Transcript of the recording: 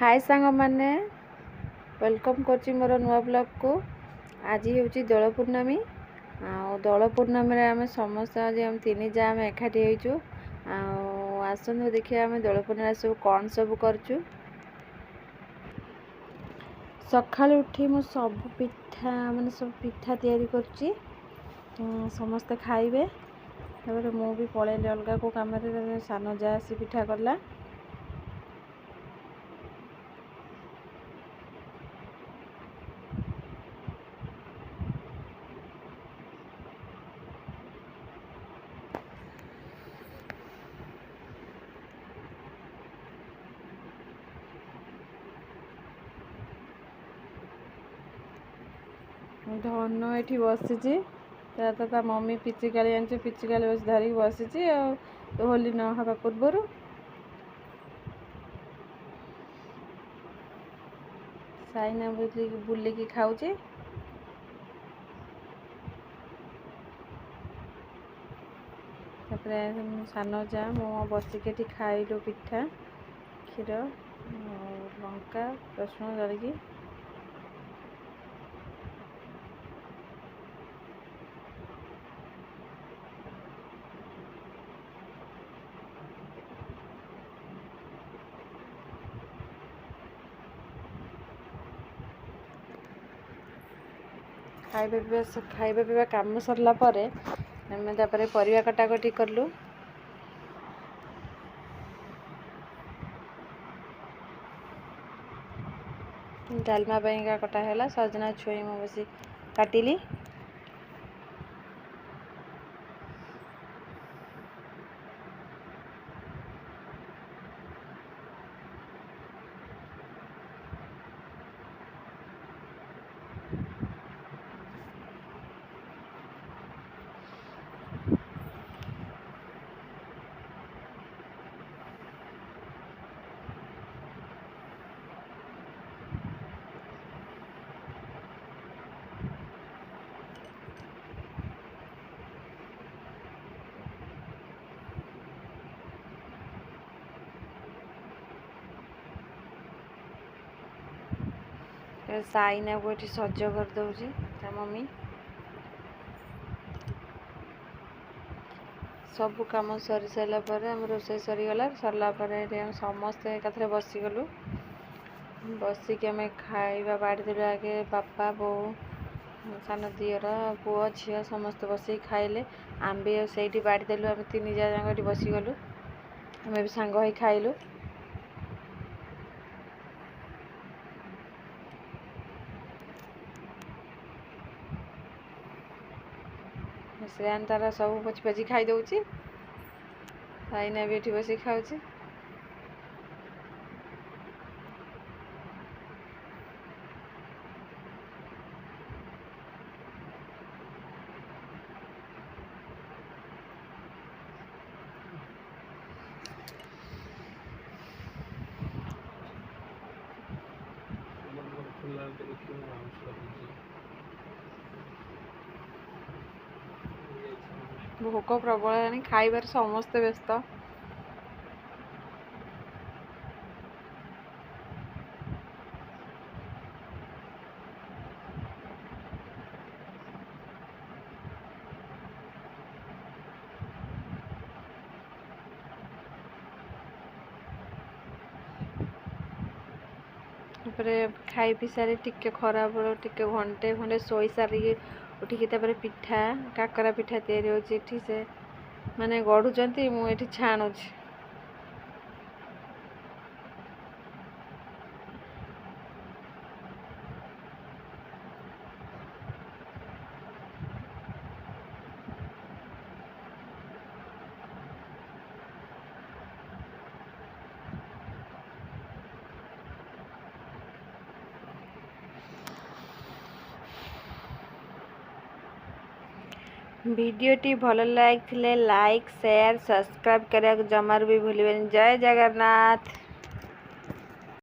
हाय सांग मैंने वेलकम कर मोर नुआ ब्लॉग को। आज हूँ दोल पूर्णमी। दोल पूर्णमी आम समस्त आज हम तीन जा आम एकाठी होइचु। आसतु देखिए आम दोल पूर्णिमा सब कौन सब करचु। सकाल उठी मु सब पिठा माने सब पिठा तैयारी करची समस्ते खाइबे। तापर मु भी पळेली अलगा को काम रे। सान जा सी पिठा करला। धन ये बसी ता मम्मी पिचिकाली आनी पिचिकाली बस धरिक बसी होली न हवा पूर्वर साइना बुलिकी खाऊे। सान जा मो बसिके खाइलु पिठा क्षीर लंका रसुण दलिकी खाइबा पीवा काम सरला परे हमें तापर परिवा कटाकटी करलु। डालमा का कटा है सजना छुई मु बस काटिली। साइना को ये सज कर दौची मम्मी सब कम सरी सारा पर रोसे सरीगला सरला समस्ते एक बसीगलु। बसिक आम खाइबा बाढ़ी आगे बापा बो सान दियर पुओ झील समस्त बस खाइले। आम भी से बाढ़ी देलु आम तीन जा बसीगलु आम भी सांग हो खाइलु। श्रेयान तार सब पची पची खाई दौची साइना भी ये बस खाऊँ। भोक प्रबल खाइबार समस्ते व्यस्त। खाई पी सारी टिके खरा बेल टिके घंटे खंडे शोई सारिकी उठिकी पिठा काकरा पिठा तैयारी होची से माने गढ़ुचंती मुझे छाणुची। वीडियोटी भल लगे लाइक शेयर सब्सक्राइब करने जमार भी भूलें। जय जगन्नाथ।